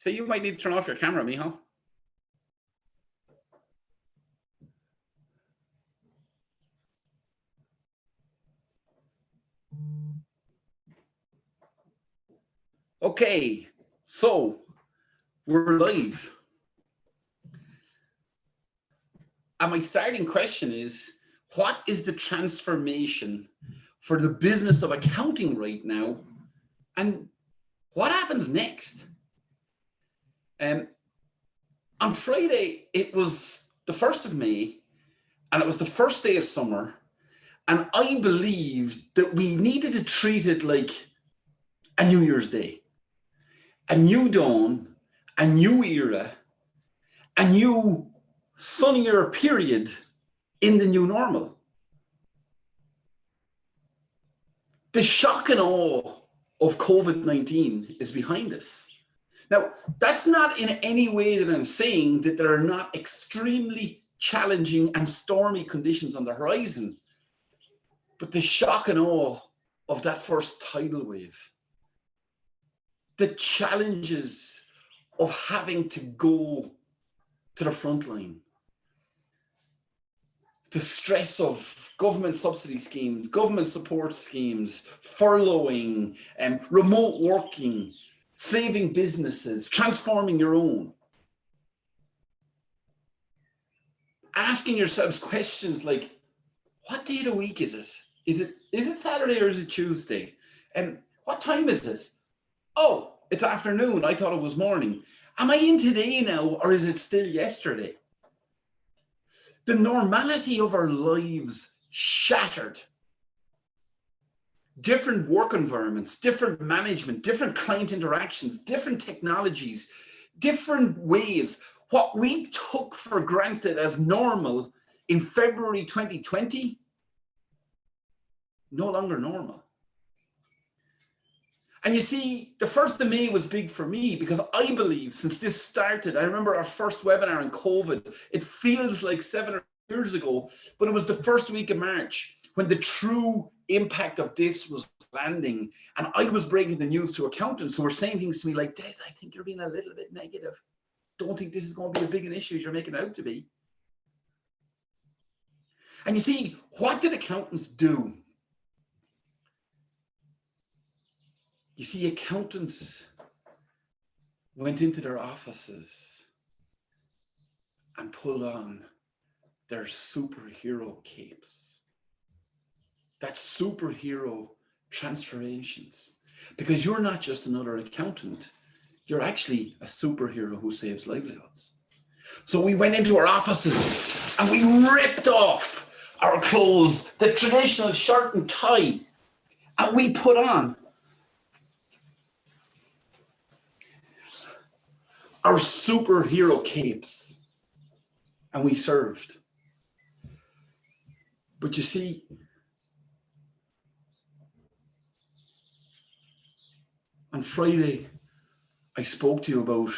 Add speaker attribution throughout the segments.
Speaker 1: So you might need to turn off your camera, Michal. Okay, so we're live. And my starting question is, what is the transformation for the business of accounting right now? And what happens next? On Friday, it was the 1st of May, and it was the first day of summer. And I believed that we needed to treat it like a New Year's Day, a new dawn, a new era, a new sunnier period in the new normal. The shock and awe of COVID-19 is behind us. Now, that's not in any way that I'm saying that there are not extremely challenging and stormy conditions on the horizon, but the shock and awe of that first tidal wave, the challenges of having to go to the front line, the stress of government subsidy schemes, government support schemes, furloughing, remote working, saving businesses, transforming your own. Asking yourselves questions like, what day of the week is it? Is it Saturday or is it Tuesday? And what time is it? Oh, it's afternoon. I thought it was morning. Am I in today now, or is it still yesterday? The normality of our lives shattered. Different work environments, different management, different client interactions, different technologies, different ways. What we took for granted as normal in February 2020, no longer normal. And you see, the 1st of May was big for me because I believe since this started, I remember our first webinar on COVID, it feels like 7 years ago, but it was the first week of March when the true impact of this was landing. And I was breaking the news to accountants who were saying things to me like, Des, I think you're being a little bit negative. Don't think this is going to be as big an issue as you're making it out to be. And you see, what did accountants do? You see, accountants went into their offices and pulled on their superhero capes. That's superhero transformations. Because you're not just another accountant, you're actually a superhero who saves livelihoods. So we went into our offices and we ripped off our clothes, the traditional shirt and tie, and we put on our superhero capes, and we served. But you see, on Friday, I spoke to you about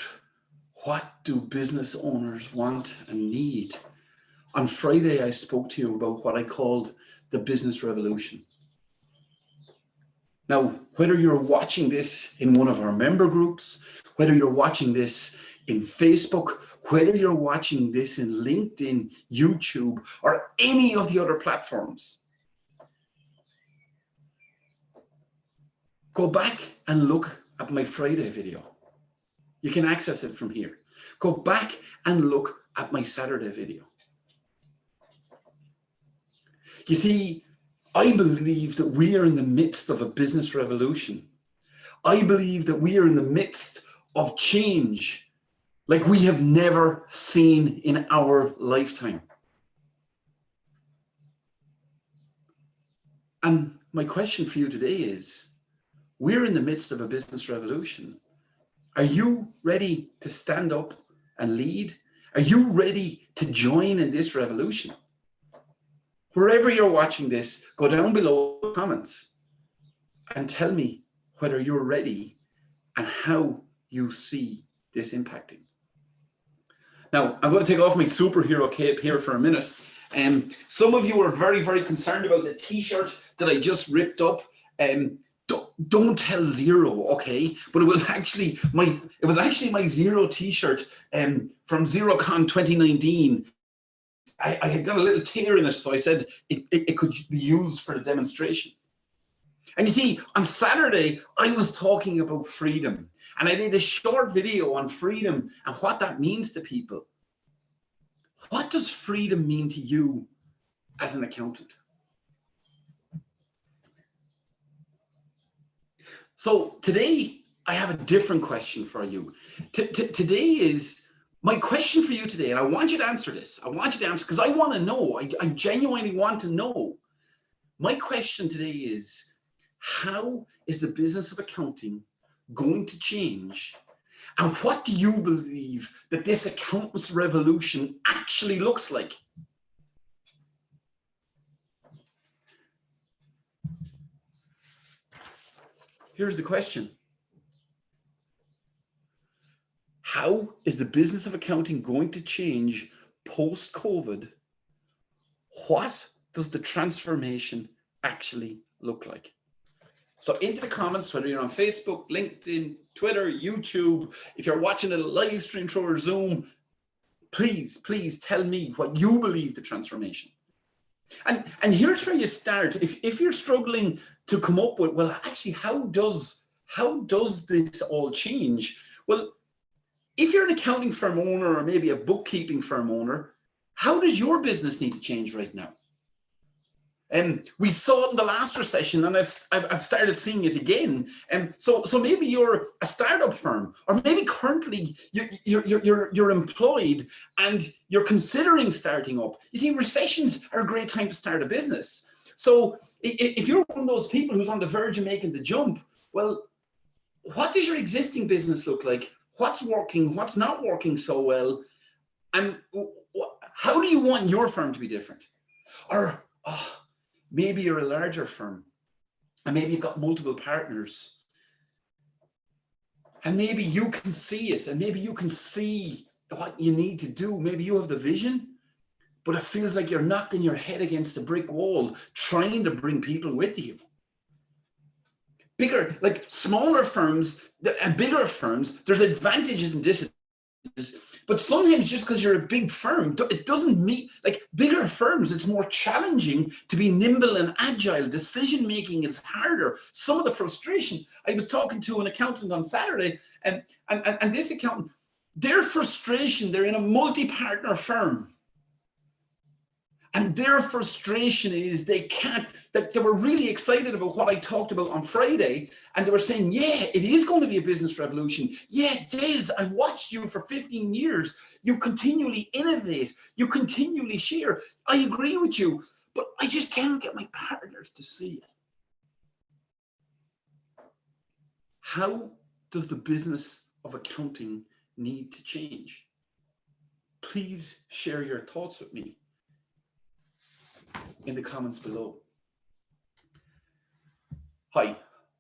Speaker 1: what do business owners want and need. On Friday, I spoke to you about what I called the business revolution. Now, whether you're watching this in one of our member groups, whether you're watching this in Facebook, whether you're watching this in LinkedIn, YouTube, or any of the other platforms, go back and look at my Friday video. You can access it from here. Go back and look at my Saturday video. You see, I believe that we are in the midst of a business revolution. I believe that we are in the midst of change like we have never seen in our lifetime. And my question for you today is, we're in the midst of a business revolution. Are you ready to stand up and lead? Are you ready to join in this revolution? Wherever you're watching this, go down below in the comments and tell me whether you're ready and how you see this impacting. Now, I'm going to take off my superhero cape here for a minute. Some of you are very, very concerned about the t-shirt that I just ripped up. don't tell zero, okay? But it was actually my zero t-shirt from ZeroCon 2019. I had got a little tear in it, so I said it could be used for the demonstration. And you see, on Saturday, I was talking about freedom, and I did a short video on freedom and what that means to people. What does freedom mean to you as an accountant? So today, I have a different question for you. Today is my question for you today, and I want you to answer this. I want you to answer because I want to know. I genuinely want to know. My question today is, how is the business of accounting going to change? And what do you believe that this accountant's revolution actually looks like? Here's the question. How is the business of accounting going to change post-COVID? What does the transformation actually look like? So into the comments, whether you're on Facebook, LinkedIn, Twitter, YouTube, if you're watching a live stream through or Zoom, please tell me what you believe the transformation. And here's where you start. If you're struggling to come up with, well, actually, how does this all change? Well, if you're an accounting firm owner or maybe a bookkeeping firm owner, how does your business need to change right now? We saw it in the last recession, and I've started seeing it again. So maybe you're a startup firm, or maybe currently you're employed and you're considering starting up. You see, recessions are a great time to start a business. So if you're one of those people who's on the verge of making the jump, well, what does your existing business look like? What's working? What's not working so well? And how do you want your firm to be different? Or maybe you're a larger firm, and maybe you've got multiple partners, and maybe you can see it, and maybe you can see what you need to do. Maybe you have the vision, but it feels like you're knocking your head against a brick wall, trying to bring people with you. Bigger, like smaller firms and bigger firms, there's advantages and disadvantages. But sometimes just because you're a big firm, it doesn't mean, like bigger firms, it's more challenging to be nimble and agile. Decision-making is harder. Some of the frustration, I was talking to an accountant on Saturday, and this accountant, their frustration, they're in a multi-partner firm. And their frustration is they were really excited about what I talked about on Friday. And they were saying, yeah, it is going to be a business revolution. Yeah, it is. I've watched you for 15 years. You continually innovate. You continually share. I agree with you, but I just can't get my partners to see it. How does the business of accounting need to change? Please share your thoughts with me in the comments below. Hi,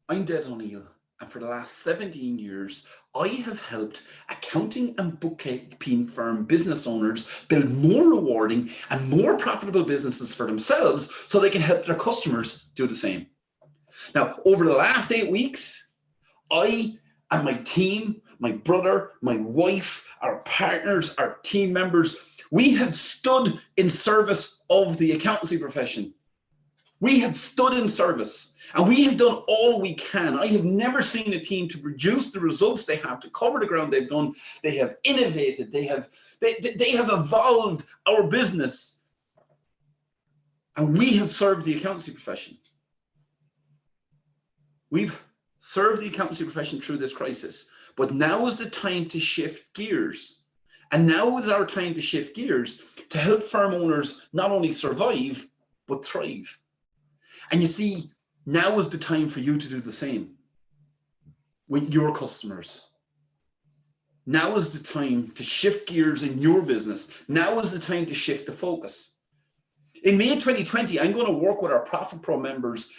Speaker 1: I'm Des O'Neill, and for the last 17 years, I have helped accounting and bookkeeping firm business owners build more rewarding and more profitable businesses for themselves so they can help their customers do the same. Now, over the last 8 weeks, I and my team, my brother, my wife, our partners, our team members, we have stood in service of the accountancy profession. We have stood in service, and we have done all we can. I have never seen a team to produce the results they have, to cover the ground they've done. They have innovated. They have evolved our business, and we have served the accountancy profession. We've served the accountancy profession through this crisis, but now is the time to shift gears. And now is our time to shift gears to help firm owners not only survive, but thrive. And you see, now is the time for you to do the same with your customers. Now is the time to shift gears in your business. Now is the time to shift the focus. In May 2020, I'm going to work with our Profit Pro members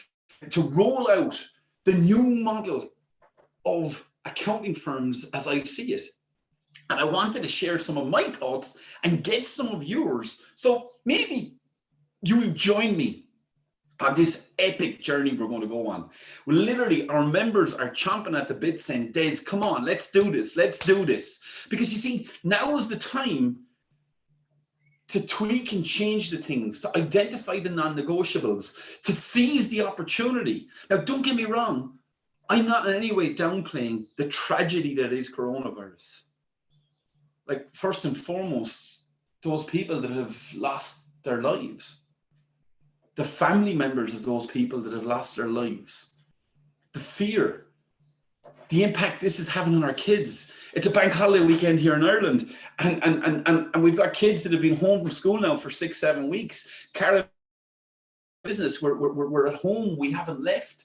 Speaker 1: to roll out the new model of accounting firms as I see it. And I wanted to share some of my thoughts and get some of yours. So maybe you will join me on this epic journey we're going to go on. Well, literally, our members are chomping at the bit saying, Des, come on, let's do this. Let's do this. Because you see, now is the time to tweak and change the things, to identify the non-negotiables, to seize the opportunity. Now, don't get me wrong. I'm not in any way downplaying the tragedy that is coronavirus. Like, first and foremost, those people that have lost their lives, the family members of those people that have lost their lives, the fear, the impact this is having on our kids. It's a bank holiday weekend here in Ireland, and we've got kids that have been home from school now for 6-7 weeks. Karen, business, we're at home, we haven't left.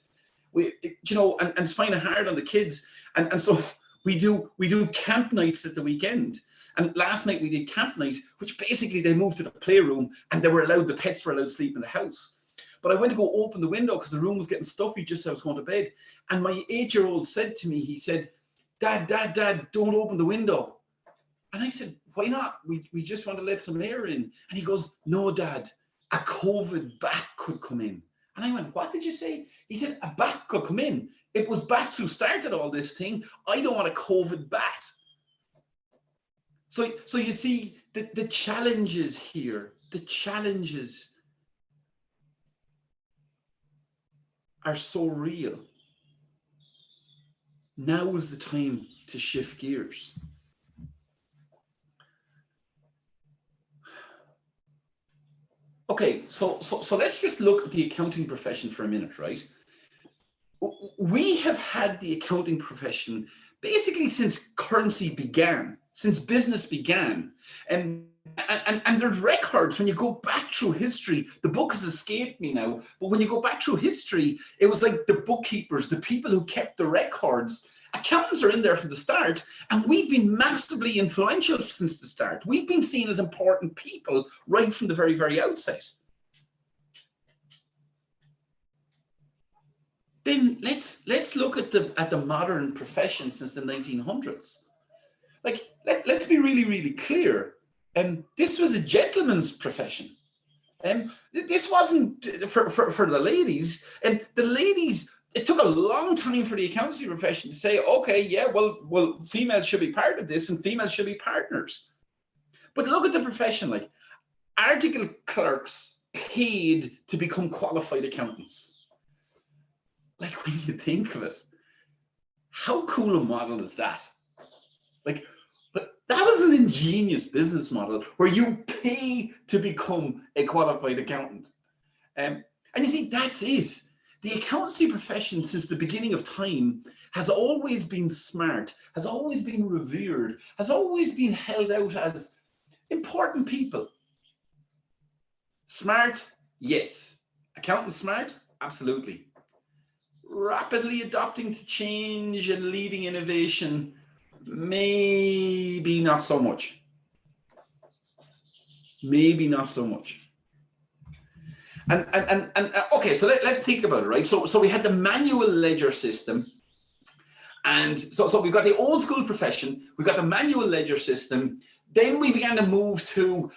Speaker 1: And it's finding it hard on the kids. And so we do camp nights at the weekend. And last night we did camp night, which basically they moved to the playroom and the pets were allowed to sleep in the house. But I went to go open the window because the room was getting stuffy just as I was going to bed. And my 8-year-old said to me, he said, Dad, don't open the window. And I said, why not? We just want to let some air in. And he goes, no, Dad, a COVID bat could come in. And I went, what did you say? He said, a bat could come in. It was bats who started all this thing. I don't want a COVID bat. So you see, the challenges here, the challenges are so real. Now is the time to shift gears. Okay, so let's just look at the accounting profession for a minute, right? We have had the accounting profession basically since currency began, since business began. And there's records when you go back through history. The book has escaped me now, but when you go back through history, it was like the bookkeepers, the people who kept the records. Accountants are in there from the start, and we've been massively influential since the start. We've been seen as important people right from the very, very outset. Then let's look at the modern profession since the 1900s. Like, let's be really, really clear. This was a gentleman's profession. This wasn't for the ladies. And the ladies, it took a long time for the accountancy profession to say, okay, yeah, well, females should be part of this and females should be partners. But look at the profession, like article clerks paid to become qualified accountants. Like, when you think of it, how cool a model is that? Like, but that was an ingenious business model where you pay to become a qualified accountant. And you see, that's it. The accountancy profession since the beginning of time has always been smart, has always been revered, has always been held out as important people. Smart, yes. Accountant smart, absolutely. Rapidly adapting to change and leading innovation, maybe not so much. Maybe not so much. And okay, so let's think about it, right? So we had the manual ledger system, and so we've got the old school profession, we've got the manual ledger system. Then we began to move to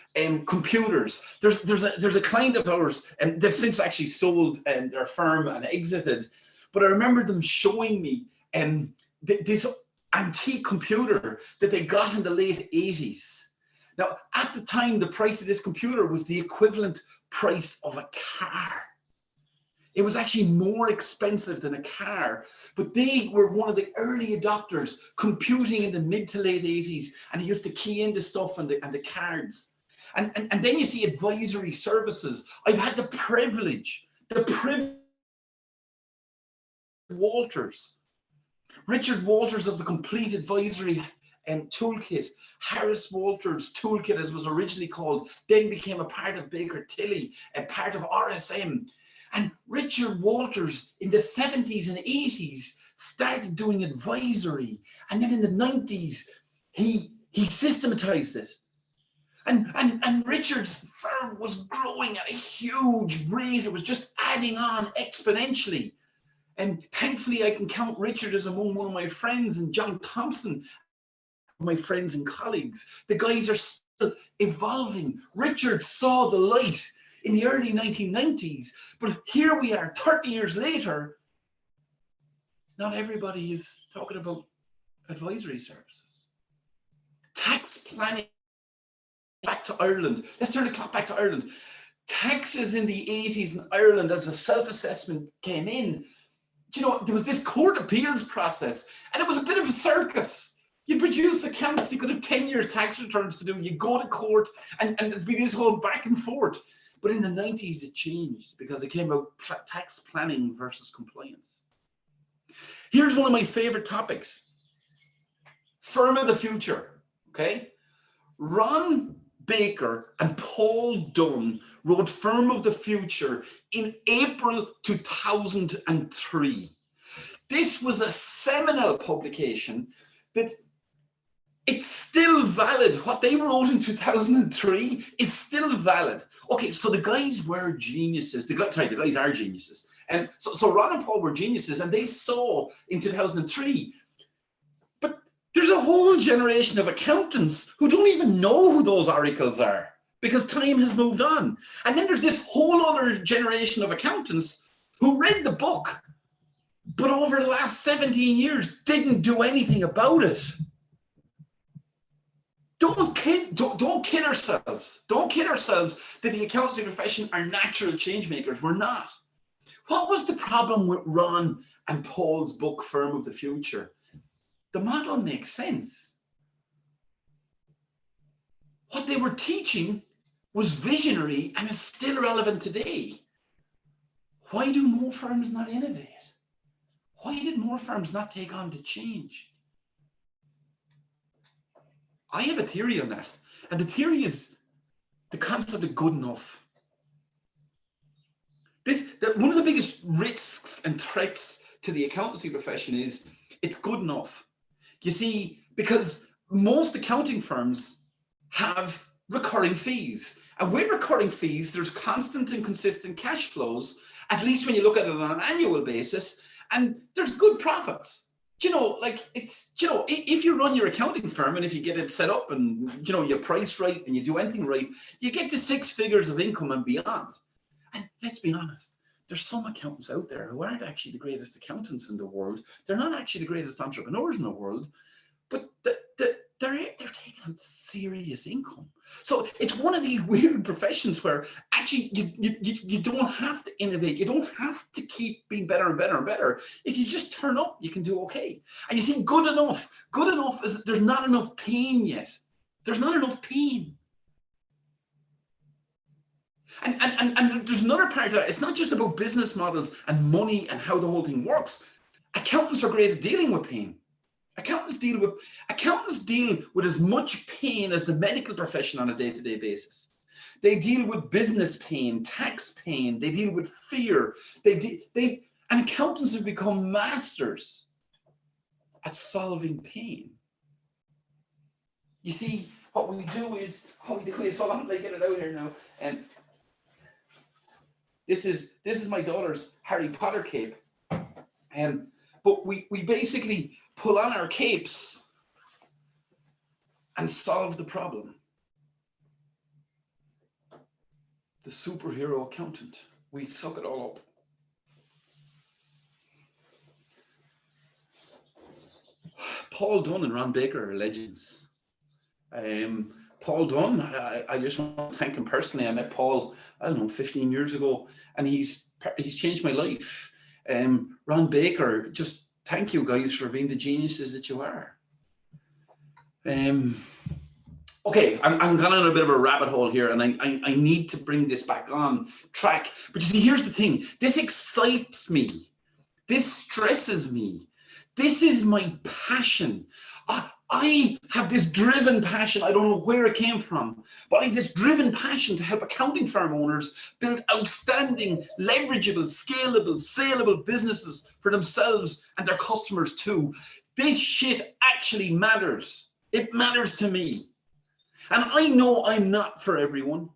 Speaker 1: computers. There's a client of ours, and they've since actually sold their firm and exited. But I remember them showing me this antique computer that they got in the late 80s. Now, at the time, the price of this computer was the equivalent price of a car. It was actually more expensive than a car, but they were one of the early adopters, computing in the mid to late 80s, and they used to key in the stuff and the cards. And then you see advisory services. I've had the privilege Walters, Richard Walters of the Complete Advisory Toolkit, Harris Walters Toolkit, as was originally called, then became a part of Baker Tilly, a part of RSM. And Richard Walters in the 70s and 80s started doing advisory. And then in the 90s, he systematized it. And Richard's firm was growing at a huge rate. It was just adding on exponentially. And thankfully, I can count Richard as among one of my friends, and John Thompson, my friends and colleagues. The guys are still evolving. Richard saw the light in the early 1990s. But here we are 30 years later. Not everybody is talking about advisory services. Tax planning, back to Ireland. Let's turn the clock back to Ireland. Taxes in the 80s in Ireland, as a self-assessment came in, you know, there was this court appeals process, and it was a bit of a circus. You produce accounts, you could have 10 years tax returns to do, you go to court, and it'd be this whole back and forth. But in the 90s, it changed because it came out tax planning versus compliance. Here's one of my favorite topics. Firm of the future, okay? Ron Baker and Paul Dunn wrote Firm of the Future in April 2003. This was a seminal publication that it's still valid. What they wrote in 2003 is still valid. Okay, so the guys were geniuses. The guys are geniuses. And so Ron and Paul were geniuses, and they saw in 2003. But there's a whole generation of accountants who don't even know who those oracles are because time has moved on. And then there's this whole other generation of accountants who read the book, but over the last 17 years didn't do anything about it. Don't kid ourselves. Don't kid ourselves that the accountancy profession are natural change makers. We're not. What was the problem with Ron and Paul's book, Firm of the Future? The model makes sense. What they were teaching was visionary and is still relevant today. Why do more firms not innovate? Why did more firms not take on the change? I have a theory on that. And the theory is the concept of good enough. One of the biggest risks and threats to the accountancy profession is it's good enough. You see, because most accounting firms have recurring fees. And with recurring fees, there's constant and consistent cash flows, at least when you look at it on an annual basis, and there's good profits. You know, like it's, you know, if you run your accounting firm and if you get it set up and, you know, you price right and you do anything right, you get to 6 figures of income and beyond. And let's be honest, there's some accountants out there who aren't actually the greatest accountants in the world. They're not actually the greatest entrepreneurs in the world, but they're taking out serious income. So it's one of these weird professions where actually you don't have to innovate. You don't have to keep being better and better and better. If you just turn up, you can do okay. And you see, good enough is there's not enough pain yet. There's not enough pain. And there's another part of that. It's not just about business models and money and how the whole thing works. Accountants are great at dealing with pain. Accountants deal with as much pain as the medical profession on a day-to-day basis. They deal with business pain, tax pain. They deal with fear. And accountants have become masters at solving pain. You see, what we do is, so I'm going to get it out here now. And this is my daughter's Harry Potter cape. But we basically pull on our capes and solve the problem. The superhero accountant. We suck it all up. Paul Dunn and Ron Baker are legends. Paul Dunn, I just want to thank him personally. I met Paul, 15 years ago, and he's changed my life. Ron Baker, just thank you guys for being the geniuses that you are. Okay, I'm going on a bit of a rabbit hole here, and I need to bring this back on track. But you see, here's the thing. This excites me. This stresses me. This is my passion. I have this driven passion. I don't know where it came from, but I have this driven passion to help accounting firm owners build outstanding, leverageable, scalable, saleable businesses for themselves and their customers too. This shit actually matters. It matters to me. And I know I'm not for everyone.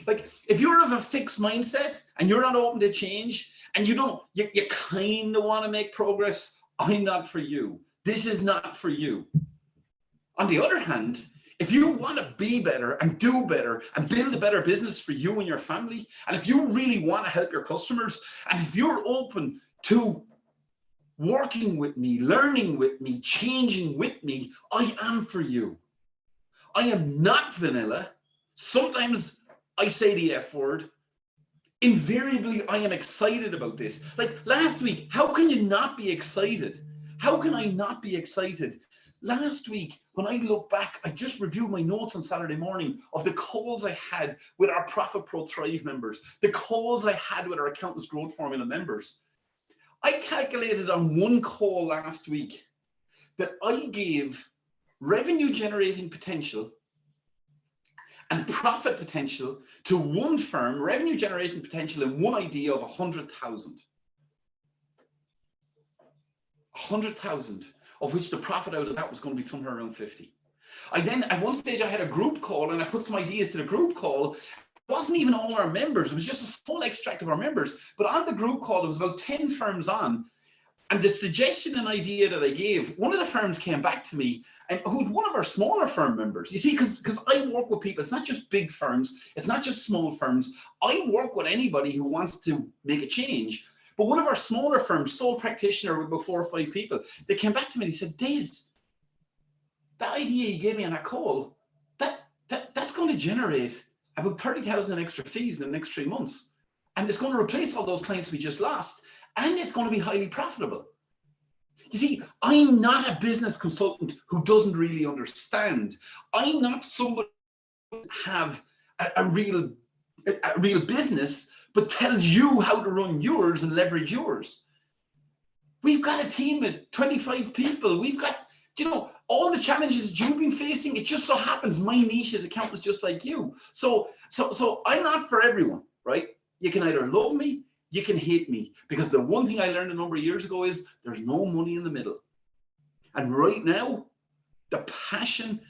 Speaker 1: Like, if you're of a fixed mindset and you're not open to change and you kind of want to make progress, I'm not for you. This is not for you. On the other hand, If you want to be better and do better and build a better business for you and your family, and if you really want to help your customers, and if you're open to working with me, learning with me, changing with me, I am for you. I am not vanilla. Sometimes I say the F word. Invariably, I am excited about this. Like last week, how can you not be excited? How can I not be excited? Last week, when I look back, I just reviewed my notes on Saturday morning of the calls I had with our Profit Pro Thrive members, the calls I had with our Accountants Growth Formula members. I calculated on one call last week that I gave revenue generating potential and profit potential to one firm, revenue generating potential in one idea of 100,000. 100,000, of which the profit out of that was going to be somewhere around 50. I then, at one stage, I had a group call and I put some ideas to the group call. It wasn't even all our members. It was just a small extract of our members. But on the group call, there was about 10 firms on. And the suggestion and idea that I gave, one of the firms came back to me, and who's one of our smaller firm members. You see, because I work with people, it's not just big firms, it's not just small firms. I work with anybody who wants to make a change. But one of our smaller firms, sole practitioner with about 4 or 5 people, they came back to me and they said, Des, that idea you gave me on that call, that's going to generate about 30,000 in extra fees in the next 3 months. And it's going to replace all those clients we just lost. And it's going to be highly profitable. You see, I'm not a business consultant who doesn't really understand. I'm not somebody who have a real business, but tells you how to run yours and leverage yours. We've got a team of 25 people. We've got, all the challenges that you've been facing. It just so happens my niche is accountants just like you. So I'm not for everyone, right? You can either love me, you can hate me, because the one thing I learned a number of years ago is there's no money in the middle. And right now, the passion,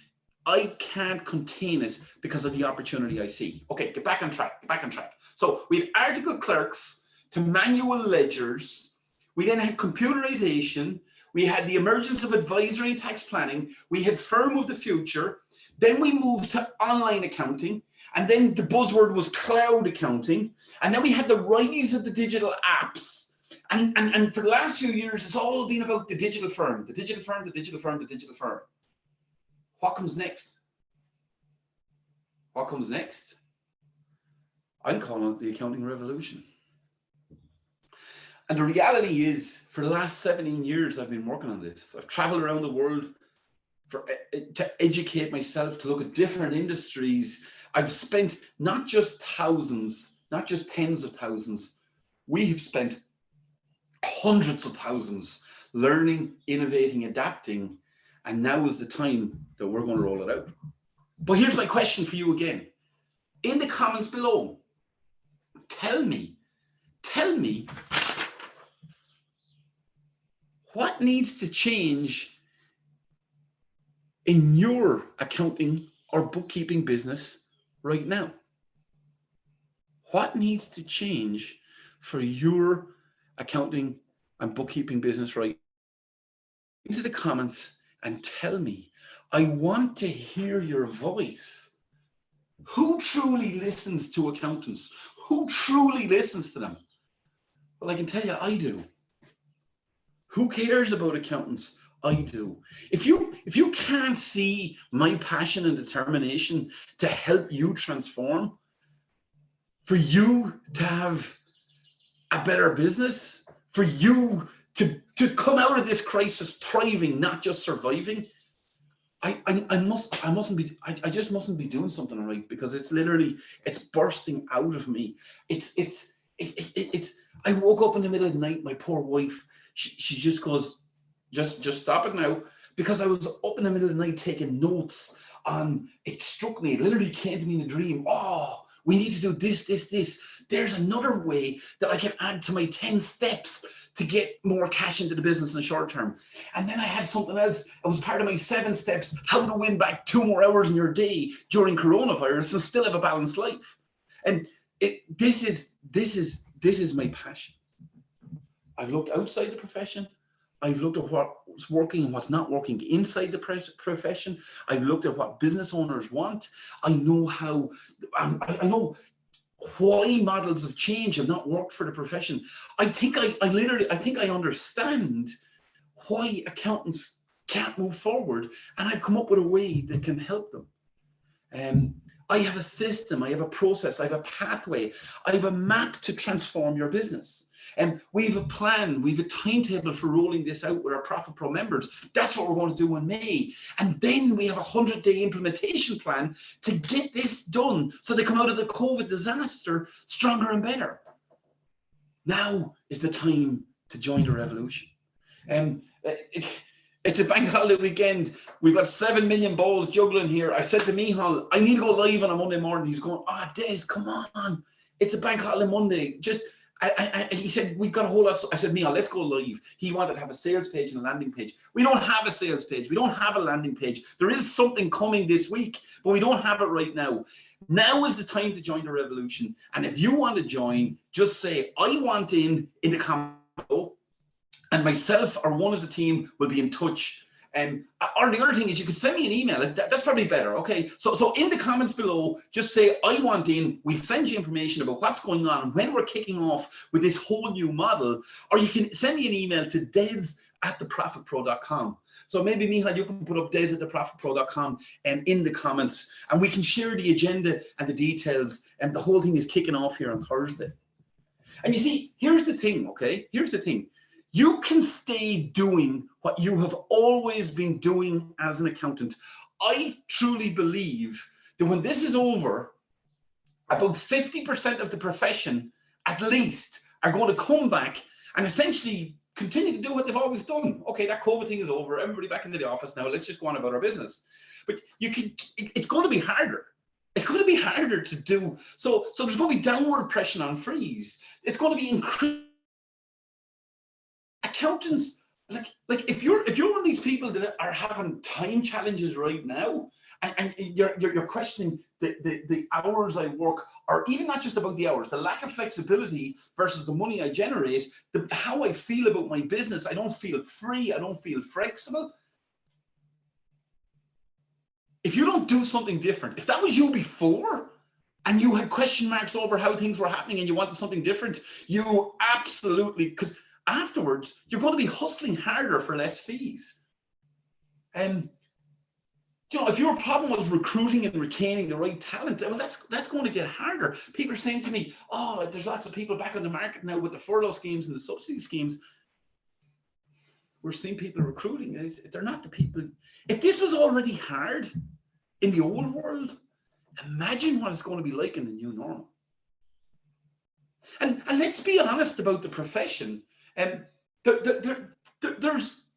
Speaker 1: I can't contain it because of the opportunity I see. Okay, get back on track. So we had article clerks to manual ledgers. We then had computerization. We had the emergence of advisory and tax planning. We had firm of the future. Then we moved to online accounting. And then the buzzword was cloud accounting. And then we had the rise of the digital apps. And for the last few years, it's all been about the digital firm, the digital firm, the digital firm, the digital firm. What comes next? What comes next? I'm calling it the accounting revolution. And the reality is, for the last 17 years, I've been working on this. I've traveled around the world to educate myself, to look at different industries. I've spent not just thousands, not just tens of thousands. We have spent hundreds of thousands learning, innovating, adapting. And now is the time that we're going to roll it out. But here's my question for you again. In the comments below, tell me, what needs to change in your accounting or bookkeeping business right now? What needs to change for your accounting and bookkeeping business right now? Into the comments and tell me. I want to hear your voice. Who truly listens to accountants? Who truly listens to them? Well, I can tell you, I do. Who cares about accountants? I do. If you can't see my passion and determination to help you transform, for you to have a better business, for you to come out of this crisis thriving, not just surviving, I just mustn't be doing something right, because it's bursting out of me. I woke up in the middle of the night, my poor wife, she just goes, just stop it now, because I was up in the middle of the night taking notes on, it struck me, it literally came to me in a dream. Oh, we need to do this. There's another way that I can add to my 10 steps to get more cash into the business in the short term. And then I had something else. It was part of my 7 steps, how to win back 2 more hours in your day during coronavirus and still have a balanced life. And this is my passion. I've looked outside the profession. I've looked at what's working and what's not working inside the profession. I've looked at what business owners want. I know how, I know why models of change have not worked for the profession. I think I understand why accountants can't move forward, and I've come up with a way that can help them. I have a system, I have a process, I have a pathway, I have a map to transform your business. And we have a plan, we have a timetable for rolling this out with our Profit Pro members. That's what we're going to do in May. And then we have a 100-day implementation plan to get this done so they come out of the COVID disaster stronger and better. Now is the time to join the revolution. It's a bank holiday weekend. We've got 7 million balls juggling here. I said to Michal, I need to go live on a Monday morning. He's going, Des, come on. It's a bank holiday Monday. He said, we've got a whole lot. I said, Michal, let's go live. He wanted to have a sales page and a landing page. We don't have a sales page. We don't have a landing page. There is something coming this week, but we don't have it right now. Now is the time to join the revolution. And if you want to join, just say, I want in the comments below. And myself or one of the team will be in touch. Or the other thing is you could send me an email. That's probably better, okay? So in the comments below, just say, I want in. We'll send you information about what's going on, when we're kicking off with this whole new model. Or you can send me an email to des@theprofitpro.com. So maybe, Michal, you can put up des@theprofitpro.com and in the comments, and we can share the agenda and the details. And the whole thing is kicking off here on Thursday. And you see, here's the thing, okay? Here's the thing. You can stay doing what you have always been doing as an accountant. I truly believe that when this is over, about 50% of the profession, at least, are going to come back and essentially continue to do what they've always done. Okay, that COVID thing is over. Everybody back into the office now. Let's just go on about our business. But it's going to be harder. It's going to be harder to do. So there's going to be downward pressure on fees. It's going to be increased. Accountants, like if you're one of these people that are having time challenges right now, and you're questioning the hours I work, or even not just about the hours, the lack of flexibility versus the money I generate, how I feel about my business, I don't feel free, I don't feel flexible. If you don't do something different, if that was you before, and you had question marks over how things were happening and you wanted something different, you absolutely, because afterwards, you're going to be hustling harder for less fees. You know, if your problem was recruiting and retaining the right talent, well, that's going to get harder. People are saying to me, oh, there's lots of people back on the market now with the furlough schemes and the subsidy schemes. We're seeing people recruiting. They're not the people. If this was already hard in the old world, imagine what it's going to be like in the new normal. And let's be honest about the profession. There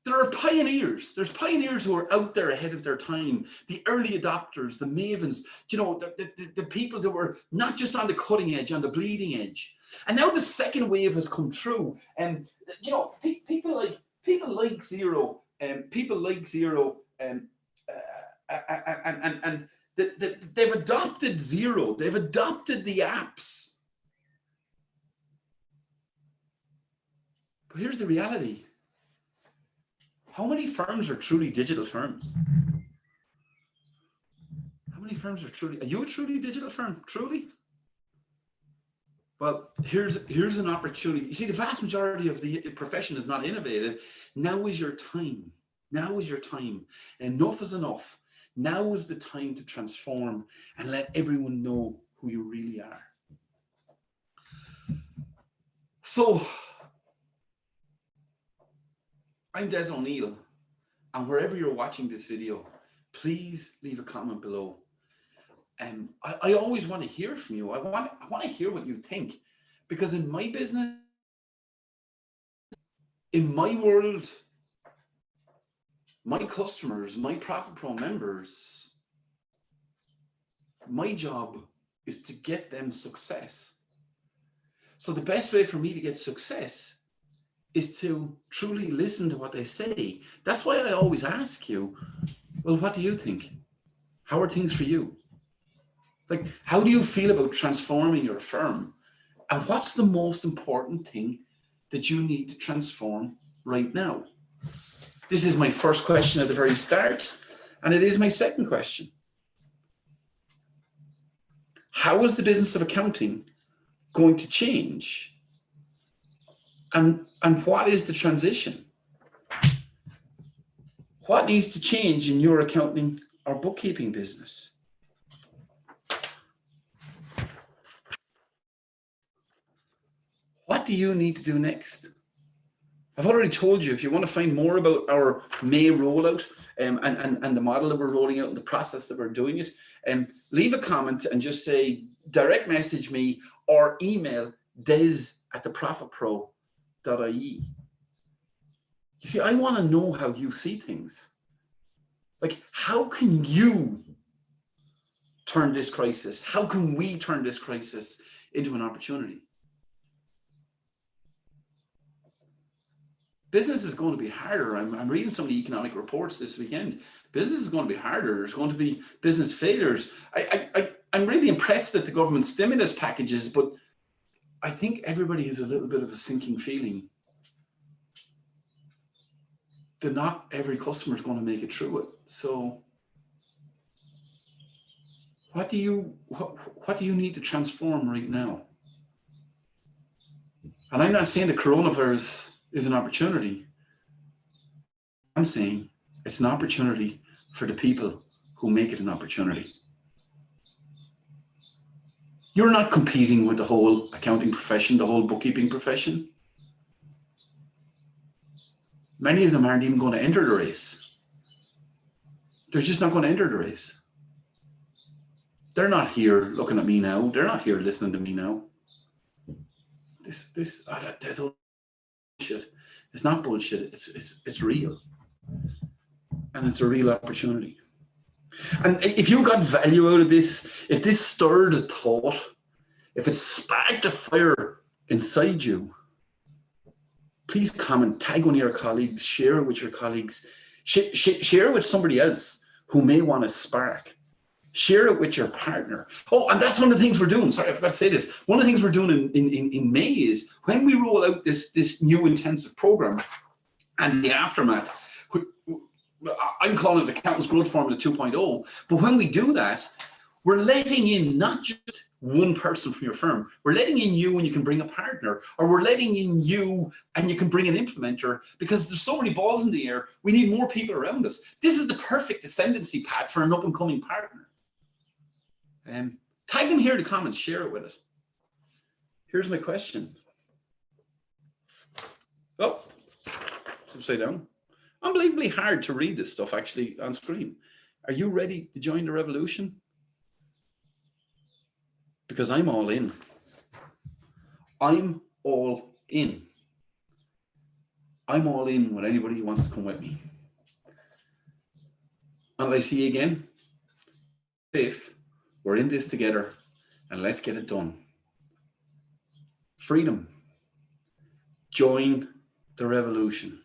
Speaker 1: are pioneers. There's pioneers who are out there ahead of their time. The early adopters, the mavens, you know, the people that were not just on the cutting edge, on the bleeding edge. And now the second wave has come through. And you know, people like Xero, and they've adopted Xero. They've adopted the apps. But here's the reality. How many firms are truly digital firms? How many firms are you a truly digital firm? Truly? Well, here's an opportunity. You see, the vast majority of the profession is not innovative. Now is your time. Now is your time. Enough is enough. Now is the time to transform and let everyone know who you really are. So, I'm Des O'Neill, and wherever you're watching this video, please leave a comment below. I always want to hear from you. I want to hear what you think, because in my business, in my world, my customers, my Profit Pro members, my job is to get them success. So the best way for me to get success is to truly listen to what they say. That's why I always ask you, well, what do you think? How are things for you? Like, how do you feel about transforming your firm? And what's the most important thing that you need to transform right now? This is my first question at the very start, and it is my second question. How is the business of accounting going to change? And what is the transition? What needs to change in your accounting or bookkeeping business? What do you need to do next? I've already told you, if you want to find more about our May rollout and the model that we're rolling out and the process that we're doing it, leave a comment and just say, direct message me or email des@theprofitpro.ie. You see, I want to know how you see things. Like, how can you turn this crisis? How can we turn this crisis into an opportunity? Business is going to be harder. I'm reading some of the economic reports this weekend. Business is going to be harder. There's going to be business failures. I'm really impressed at the government stimulus packages, but I think everybody has a little bit of a sinking feeling that not every customer is going to make it through it. So what do you need to transform right now? And I'm not saying the coronavirus is an opportunity. I'm saying it's an opportunity for the people who make it an opportunity. You're not competing with the whole accounting profession, the whole bookkeeping profession. Many of them aren't even going to enter the race. They're just not going to enter the race. They're not here looking at me now. They're not here listening to me now. That's all bullshit. It's not bullshit. It's real, and it's a real opportunity. And if you got value out of this, if this stirred a thought, if it sparked a fire inside you, please comment, tag one of your colleagues, share it with your colleagues, share it with somebody else who may want to spark. Share it with your partner. Oh, and that's one of the things we're doing. Sorry, I forgot to say this. One of the things we're doing in May is when we roll out this new intensive program and the aftermath, I'm calling it Accountants Growth Formula 2.0. But when we do that, we're letting in not just one person from your firm. We're letting in you and you can bring a partner, or we're letting in you and you can bring an implementer, because there's so many balls in the air. We need more people around us. This is the perfect ascendancy pad for an up and coming partner. Tag them here in the comments, share it with it. Here's my question. Oh, it's upside down. Unbelievably hard to read this stuff actually on screen. Are you ready to join the revolution? Because I'm all in. I'm all in. I'm all in with anybody who wants to come with me. Until I see you again, safe. We're in this together, and let's get it done. Freedom. Join the revolution.